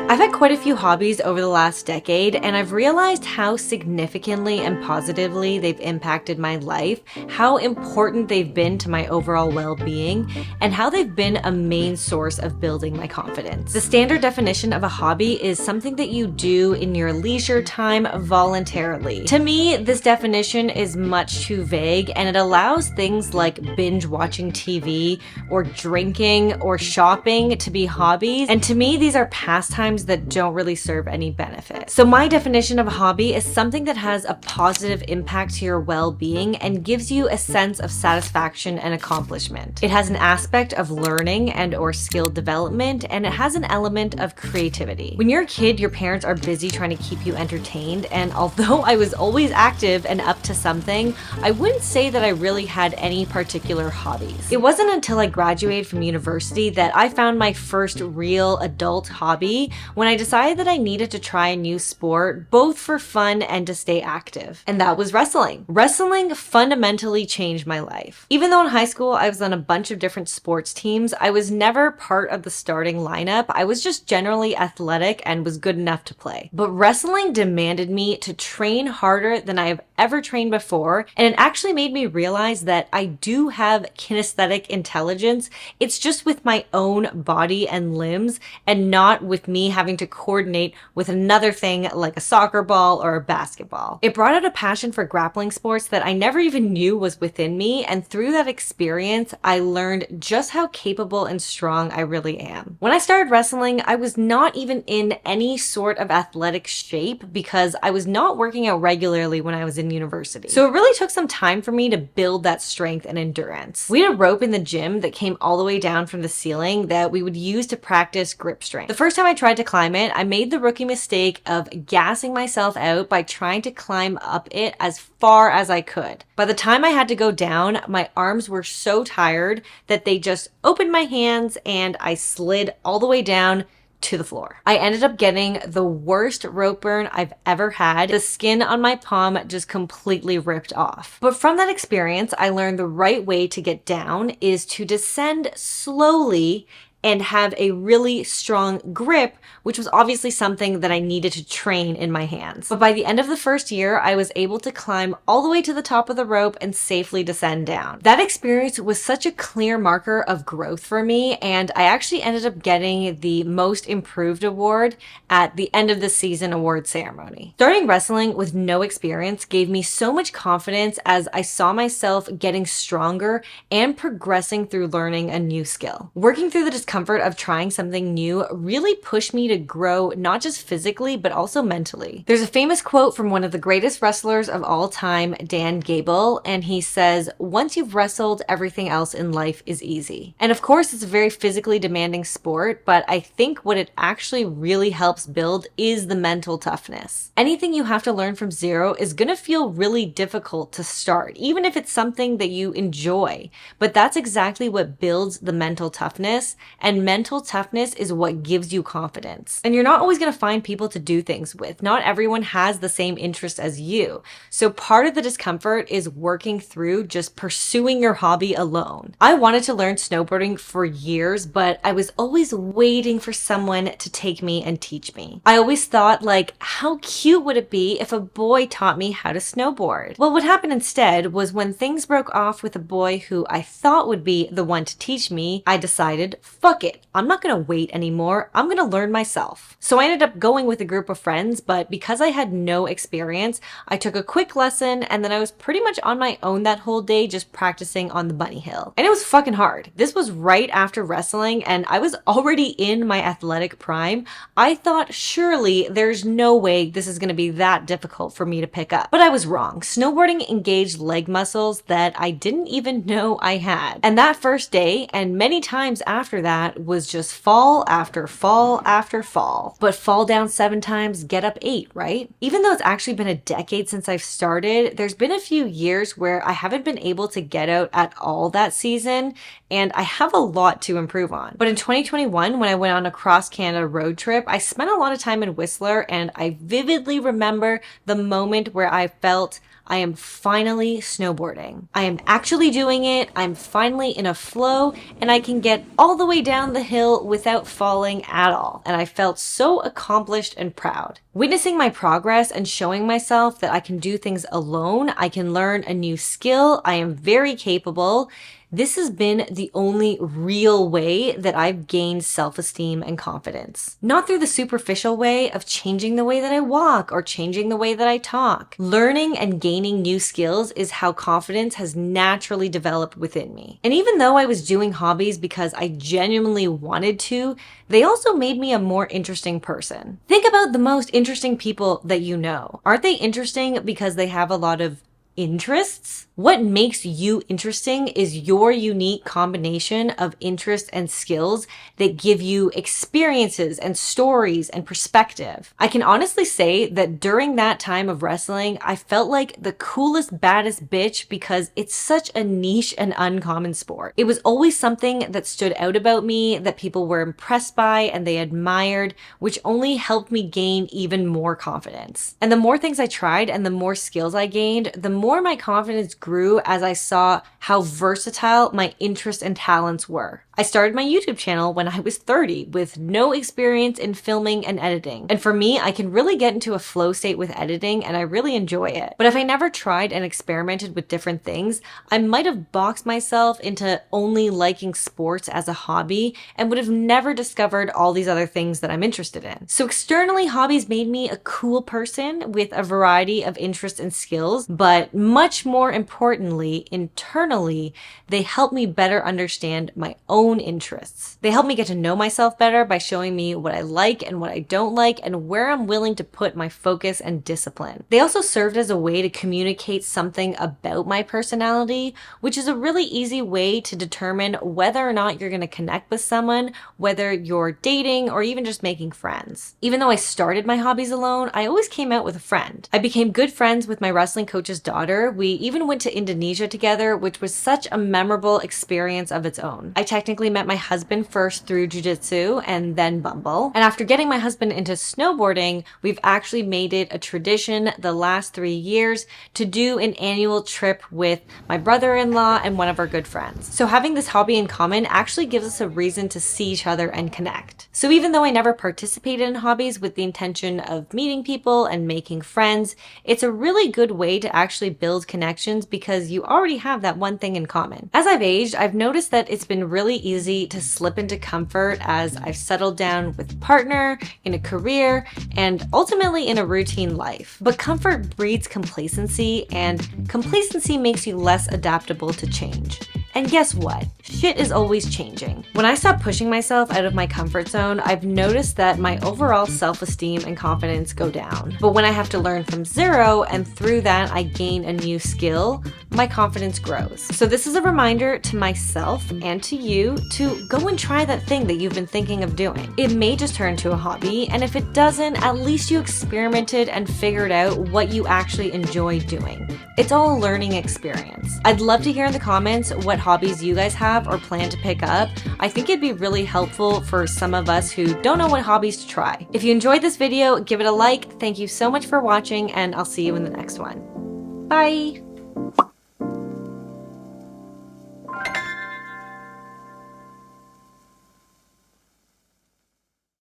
I've had quite a few hobbies over the last decade, and I've realized how significantly and positively they've impacted my life, how important they've been to my overall well-being, and how they've been a main source of building my confidence. The standard definition of a hobby is something that you do in your leisure time voluntarily. To me, this definition is much too vague, and it allows things like binge watching TV or drinking or shopping to be hobbies, and to me, these are pastimes that don't really serve any benefit. So my definition of a hobby is something that has a positive impact to your well-being and gives you a sense of satisfaction and accomplishment. It has an aspect of learning and or skill development, and it has an element of creativity. When you're a kid, your parents are busy trying to keep you entertained, and although I was always active and up to something, I wouldn't say that I really had any particular hobbies. It wasn't until I graduated from university that I found my first real adult hobby when I decided that I needed to try a new sport, both for fun and to stay active. And that was wrestling. Wrestling fundamentally changed my life. Even though in high school I was on a bunch of different sports teams, I was never part of the starting lineup. I was just generally athletic and was good enough to play. But wrestling demanded me to train harder than I have ever trained before, and it actually made me realize that I do have kinesthetic intelligence. It's just with my own body and limbs and not with me having to coordinate with another thing like a soccer ball or a basketball. It brought out a passion for grappling sports that I never even knew was within me, and through that experience, I learned just how capable and strong I really am. When I started wrestling, I was not even in any sort of athletic shape because I was not working out regularly when I was in university. So it really took some time for me to build that strength and endurance. We had a rope in the gym that came all the way down from the ceiling that we would use to practice grip strength. The first time I tried to climb it, I made the rookie mistake of gassing myself out by trying to climb up it as far as I could. By the time I had to go down, my arms were so tired that they just opened my hands and I slid all the way down to the floor. I ended up getting the worst rope burn I've ever had. The skin on my palm just completely ripped off. But from that experience, I learned the right way to get down is to descend slowly and have a really strong grip, which was obviously something that I needed to train in my hands. But by the end of the first year, I was able to climb all the way to the top of the rope and safely descend down. That experience was such a clear marker of growth for me, and I actually ended up getting the Most Improved award at the end of the season award ceremony. Starting wrestling with no experience gave me so much confidence as I saw myself getting stronger and progressing through learning a new skill. Working through the discomfort of trying something new really pushed me to grow not just physically but also mentally. There's a famous quote from one of the greatest wrestlers of all time, Dan Gable, and he says, "Once you've wrestled, everything else in life is easy." And of course, it's a very physically demanding sport, but I think what it actually really helps build is the mental toughness. Anything you have to learn from zero is gonna feel really difficult to start, even if it's something that you enjoy. But that's exactly what builds the mental toughness, and mental toughness is what gives you confidence. And you're not always going to find people to do things with. Not everyone has the same interests as you. So part of the discomfort is working through just pursuing your hobby alone. I wanted to learn snowboarding for years, but I was always waiting for someone to take me and teach me. I always thought, like, how cute would it be if a boy taught me how to snowboard? Well, what happened instead was when things broke off with a boy who I thought would be the one to teach me, I decided, fuck it, I'm not gonna wait anymore, I'm gonna learn myself. So I ended up going with a group of friends, but because I had no experience, I took a quick lesson and then I was pretty much on my own that whole day just practicing on the bunny hill. And it was fucking hard. This was right after wrestling and I was already in my athletic prime. I thought surely there's no way this is gonna be that difficult for me to pick up. But I was wrong. Snowboarding engaged leg muscles that I didn't even know I had. And that first day and many times after that was just fall after fall after fall. But fall down 7 times, get up 8, right? Even though it's actually been a decade since I've started, there's been a few years where I haven't been able to get out at all that season, and I have a lot to improve on. But in 2021, when I went on a cross-Canada road trip, I spent a lot of time in Whistler, and I vividly remember the moment where I felt I am finally snowboarding. I am actually doing it, I'm finally in a flow, and I can get all the way down the hill without falling at all, and I felt so accomplished and proud. Witnessing my progress and showing myself that I can do things alone, I can learn a new skill, I am very capable. This has been the only real way that I've gained self-esteem and confidence. Not through the superficial way of changing the way that I walk or changing the way that I talk. Learning and gaining new skills is how confidence has naturally developed within me. And even though I was doing hobbies because I genuinely wanted to, they also made me a more interesting person. Think about the most interesting people that you know. Aren't they interesting because they have a lot of interests? What makes you interesting is your unique combination of interests and skills that give you experiences and stories and perspective. I can honestly say that during that time of wrestling, I felt like the coolest, baddest bitch because it's such a niche and uncommon sport. It was always something that stood out about me, that people were impressed by and they admired, which only helped me gain even more confidence. And the more things I tried and the more skills I gained, the more my confidence grew as I saw how versatile my interests and talents were. I started my YouTube channel when I was 30 with no experience in filming and editing. And for me, I can really get into a flow state with editing and I really enjoy it. But if I never tried and experimented with different things, I might have boxed myself into only liking sports as a hobby and would have never discovered all these other things that I'm interested in. So externally, hobbies made me a cool person with a variety of interests and skills, but much more importantly, internally, they helped me better understand my own interests. They help me get to know myself better by showing me what I like and what I don't like and where I'm willing to put my focus and discipline. They also served as a way to communicate something about my personality, which is a really easy way to determine whether or not you're going to connect with someone, whether you're dating or even just making friends. Even though I started my hobbies alone, I always came out with a friend. I became good friends with my wrestling coach's daughter. We even went to Indonesia together, which was such a memorable experience of its own. I technically met my husband first through jiu-jitsu and then Bumble. And after getting my husband into snowboarding, we've actually made it a tradition the last 3 years to do an annual trip with my brother-in-law and one of our good friends. So having this hobby in common actually gives us a reason to see each other and connect. So even though I never participated in hobbies with the intention of meeting people and making friends, it's a really good way to actually build connections because you already have that one thing in common. As I've aged, I've noticed that it's been really easy to slip into comfort as I've settled down with a partner, in a career, and ultimately in a routine life. But comfort breeds complacency, and complacency makes you less adaptable to change. And guess what? Shit is always changing. When I stop pushing myself out of my comfort zone, I've noticed that my overall self-esteem and confidence go down. But when I have to learn from zero and through that I gain a new skill, my confidence grows. So this is a reminder to myself and to you to go and try that thing that you've been thinking of doing. It may just turn to a hobby, and if it doesn't, at least you experimented and figured out what you actually enjoy doing. It's all a learning experience. I'd love to hear in the comments what hobbies you guys have or plan to pick up. I think it'd be really helpful for some of us who don't know what hobbies to try. If you enjoyed this video, give it a like. Thank you so much for watching, and I'll see you in the next one. Bye!